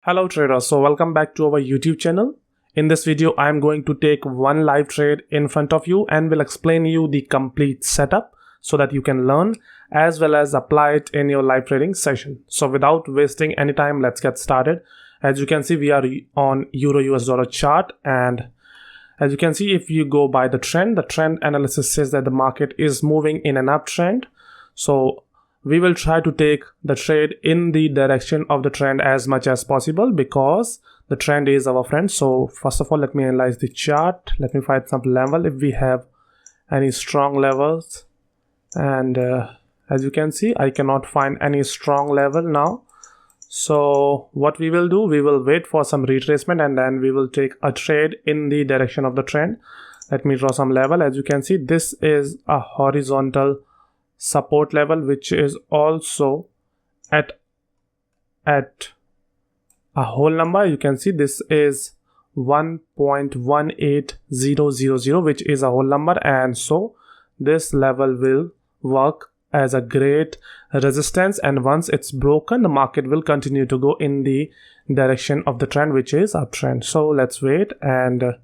Hello traders, so welcome back to our YouTube channel. In this video, I am going to take one live trade in front of you and will explain you the complete setup so that you can learn as well as apply it in your live trading session. So without wasting any time, let's get started. As you can see, we are on Euro US dollar chart, and as you can see, if you go by the trend analysis says that the market is moving in an uptrend. So we will try to take the trade in the direction of the trend as much as possible because the trend is our friend. So first of all, let me analyze the chart. Let me find some level if we have any strong levels. And as you can see, I cannot find any strong level now. So what we will do, we will wait for some retracement and then we will take a trade in the direction of the trend. Let me draw some level. As you can see, this is a horizontal support level which is also at a whole number. You can see this is 1.18000, which is a whole number, and so this level will work as a great resistance, and once it's broken, the market will continue to go in the direction of the trend, which is uptrend. So let's wait, and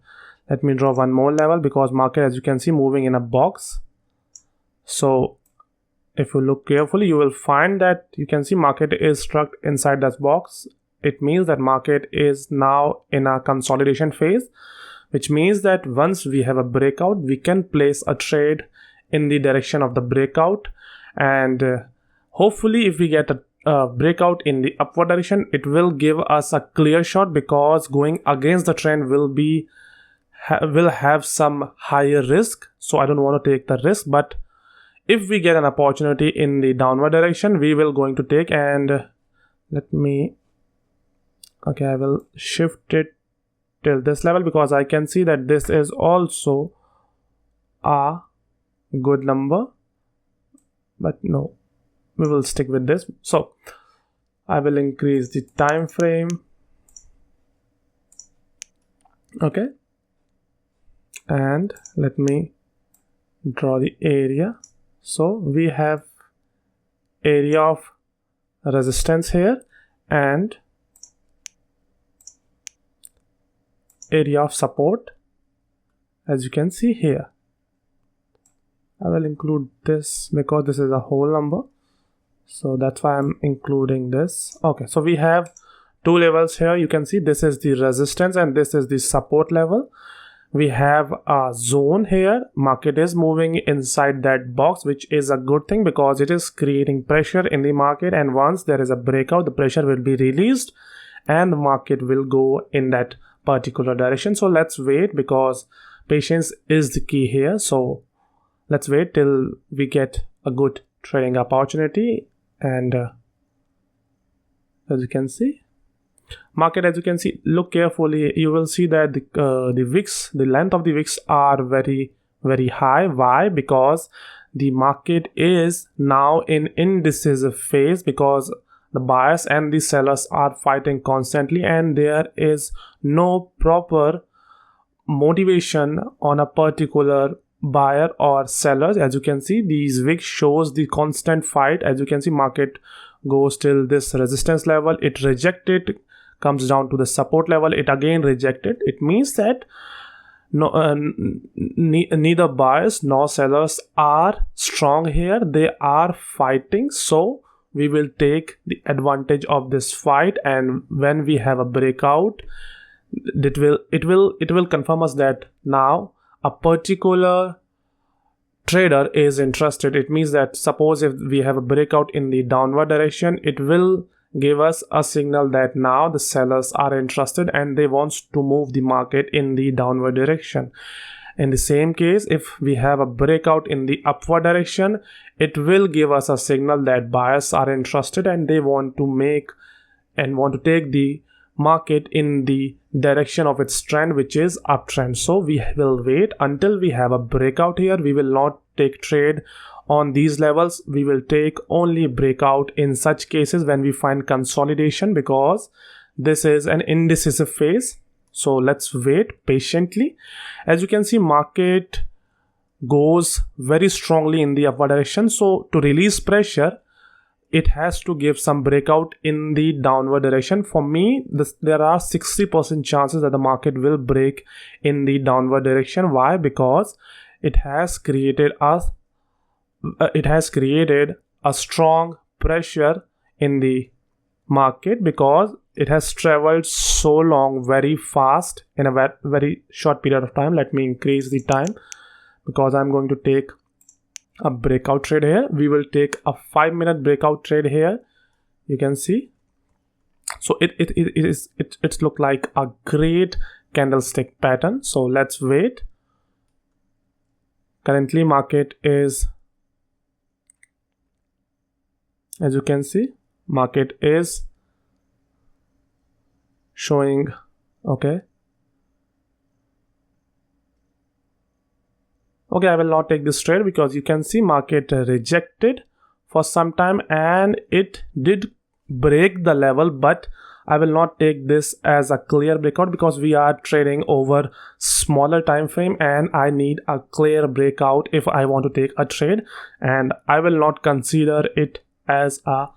let me draw one more level because market, as you can see, moving in a box. So if you look carefully, you will find that you can see market is stuck inside this box. It means that market is now in a consolidation phase, which means that once we have a breakout, we can place a trade in the direction of the breakout. And hopefully if we get a breakout in the upward direction, it will give us a clear shot because going against the trend will have some higher risk. So I don't want to take the risk, but if we get an opportunity in the downward direction, we will going to take. And I will shift it till this level because I can see that this is also a good number, but no, we will stick with this. So I will increase the time frame. Okay, and let me draw the area. So we have area of resistance here and area of support, as you can see here. I will include this because this is a whole number, so that's why I'm including this. Okay, so we have two levels here. You can see this is the resistance and this is the support level. We have a zone here. Market is moving inside that box, which is a good thing because it is creating pressure in the market, and once there is a breakout, the pressure will be released and the market will go in that particular direction. So let's wait because patience is the key here. So let's wait till we get a good trading opportunity. And as you can see, market, as you can see, look carefully, you will see that the wicks, the length of the wicks are very, very high. Why? Because the market is now in indecisive phase because the buyers and the sellers are fighting constantly and there is no proper motivation on a particular buyer or sellers. As you can see, these wicks shows the constant fight. As you can see, market goes till this resistance level, it rejected, comes down to the support level, it again rejected. It means that neither buyers nor sellers are strong here, they are fighting. So we will take the advantage of this fight, and when we have a breakout, it will confirm us that now a particular trader is interested. It means that suppose if we have a breakout in the downward direction, it will give us a signal that now the sellers are interested and they want to move the market in the downward direction. In the same case, if we have a breakout in the upward direction, it will give us a signal that buyers are interested and they want to take the market in the direction of its trend, which is uptrend. So we will wait until we have a breakout here. We will not take trade on these levels. We will take only breakout in such cases when we find consolidation because this is an indecisive phase. So let's wait patiently. As you can see, market goes very strongly in the upward direction. So to release pressure, it has to give some breakout in the downward direction. For me, there are 60% chances that the market will break in the downward direction. Why? Because it has created a strong pressure in the market, because it has traveled so long very fast in a very short period of time. Let me increase the time, because I'm going to take a breakout trade here. We will take a 5-minute breakout trade here. You can see, so it's look like a great candlestick pattern. So let's wait. Currently market is, as you can see, market is showing, okay, I will not take this trade, because you can see market rejected for some time and it did break the level, but I will not take this as a clear breakout, because we are trading over smaller time frame and I need a clear breakout if I want to take a trade, and I will not consider it as a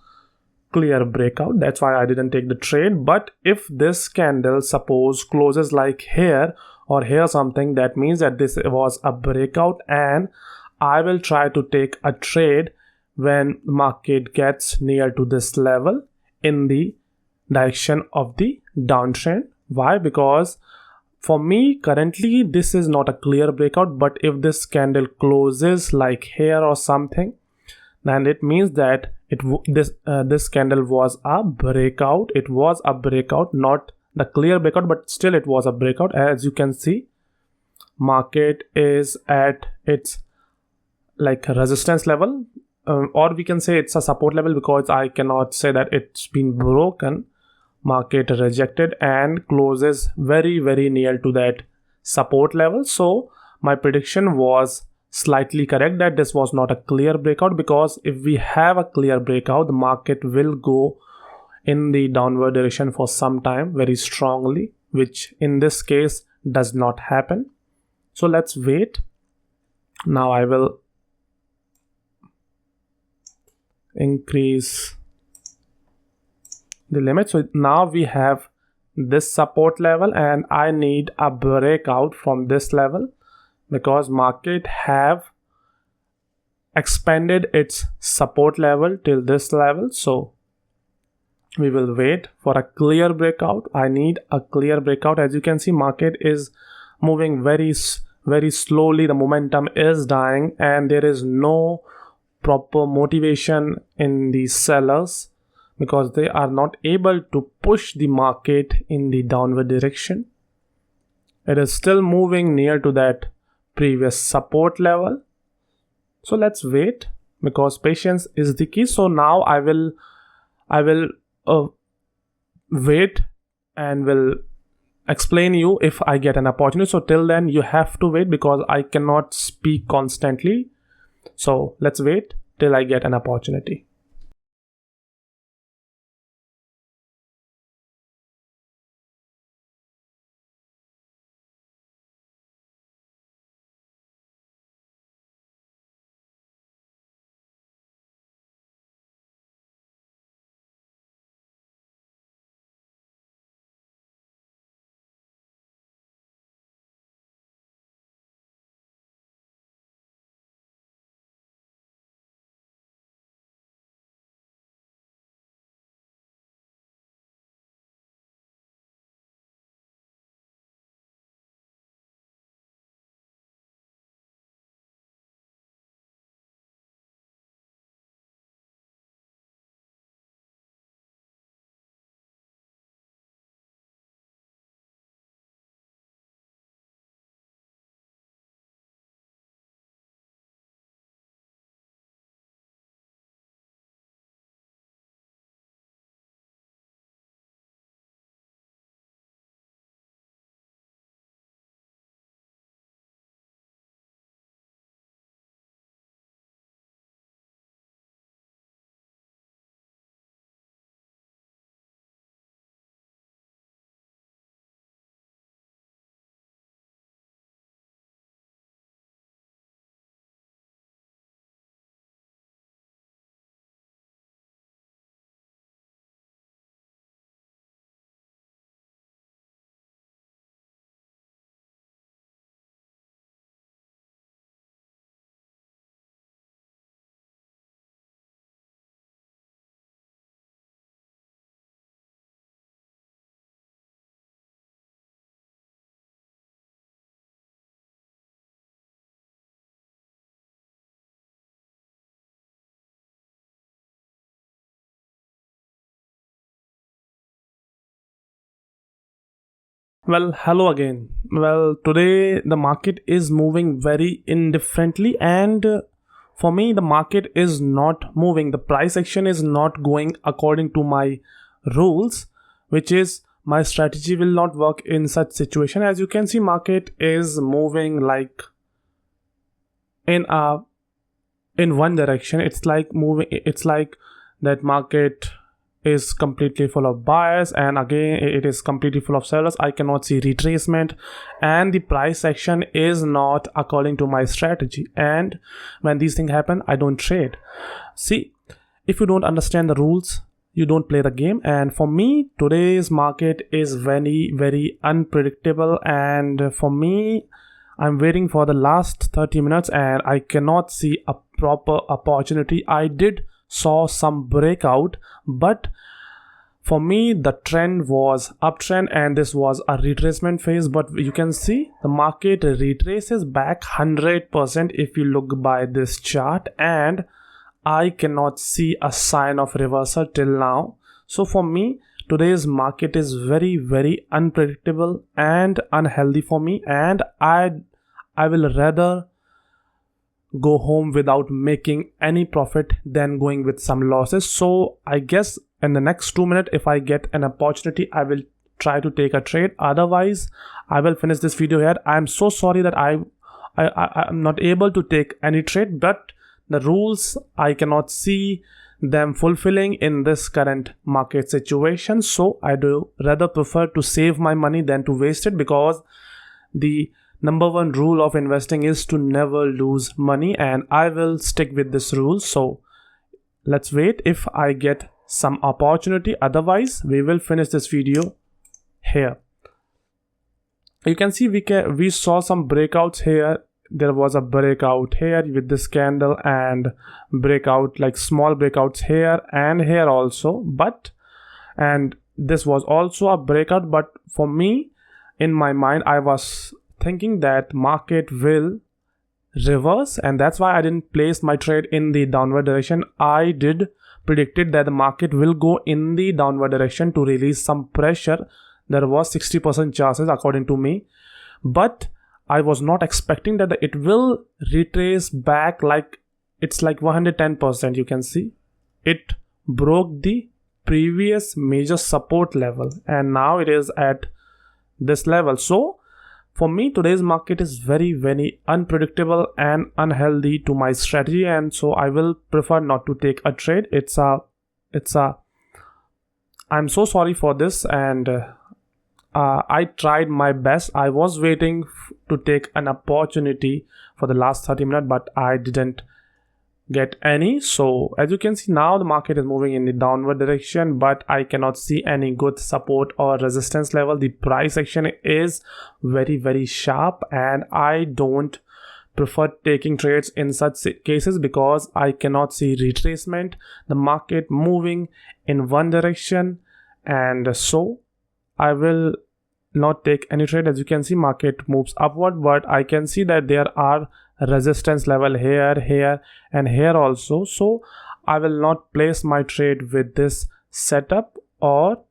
clear breakout. That's why I didn't take the trade. But if this candle suppose closes like here or here something, that means that this was a breakout, and I will try to take a trade when market gets near to this level in the direction of the downtrend. Why? Because for me currently this is not a clear breakout, but if this candle closes like here or something, then it means that this candle was a breakout. It was a breakout, not the clear breakout, but still it was a breakout. As you can see, market is at its like resistance level, or we can say it's a support level, because I cannot say that it's been broken. Market rejected and closes very near to that support level. So my prediction was slightly correct, that this was not a clear breakout, because if we have a clear breakout, the market will go in the downward direction for some time very strongly, which in this case does not happen. So let's wait. Now I will increase the limit. So now we have this support level and I need a breakout from this level, because market have expanded its support level till this level. So we will wait for a clear breakout. I need a clear breakout. As you can see, market is moving very slowly. The momentum is dying and there is no proper motivation in the sellers, because they are not able to push the market in the downward direction. It is still moving near to that previous support level. So let's wait, because patience is the key. So now I will wait and will explain you if I get an opportunity. So till then you have to wait, because I cannot speak constantly. So let's wait till I get an opportunity. Well, hello again. Well, today the market is moving very indifferently, and for me, the market is not moving. The price action is not going according to my rules, which is my strategy will not work in such situation. As you can see, market is moving like in a in one direction. It's like moving. It's like that market is completely full of buyers, and again it is completely full of sellers. I cannot see retracement, and the price action is not according to my strategy. And when these things happen, I don't trade. See, if you don't understand the rules, you don't play the game. And for me, today's market is very unpredictable, and for me, I'm waiting for the last 30 minutes and I cannot see a proper opportunity. I did saw some breakout, but for me the trend was uptrend and this was a retracement phase. But you can see the market retraces back 100% if you look by this chart, and I cannot see a sign of reversal till now. So for me, today's market is very unpredictable and unhealthy for me, and I will rather go home without making any profit than going with some losses. So I guess in the next 2 minutes, if I get an opportunity, I will try to take a trade. Otherwise, I will finish this video here. I'm so sorry that I'm not able to take any trade, but the rules I cannot see them fulfilling in this current market situation. So I do rather prefer to save my money than to waste it, because the number one rule of investing is to never lose money, and I will stick with this rule. So let's wait if I get some opportunity. Otherwise, we will finish this video here. You can see we saw some breakouts here. There was a breakout here with this candle, and breakout, like small breakouts here and here also. And this was also a breakout, but for me, in my mind, I was thinking that market will reverse, and that's why I didn't place my trade in the downward direction. I did predicted that the market will go in the downward direction to release some pressure. There was 60% chances according to me, but I was not expecting that it will retrace back like it's like 110%. You can see it broke the previous major support level, and now it is at this level. So for me, today's market is very unpredictable and unhealthy to my strategy, and so I will prefer not to take a trade. I'm so sorry for this, and I tried my best. I was waiting to take an opportunity for the last 30 minutes, but I didn't get any. So as you can see, now the market is moving in the downward direction, but I cannot see any good support or resistance level. The price action is very sharp, and I don't prefer taking trades in such cases because I cannot see retracement, the market moving in one direction, and so I will not take any trade. As you can see, market moves upward, but I can see that there are resistance level here and here also. So I will not place my trade with this setup, or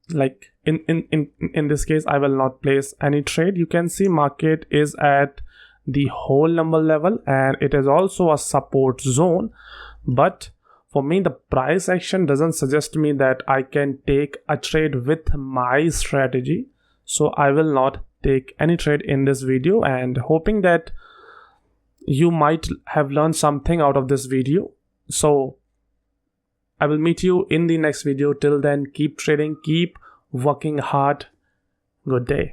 like in this case I will not place any trade. You can see market is at the whole number level, and it is also a support zone, but for me the price action doesn't suggest me that I can take a trade with my strategy. So I will not take any trade in this video, and hoping that you might have learned something out of this video. So I will meet you in the next video. Till then, keep trading, keep working hard. Good day.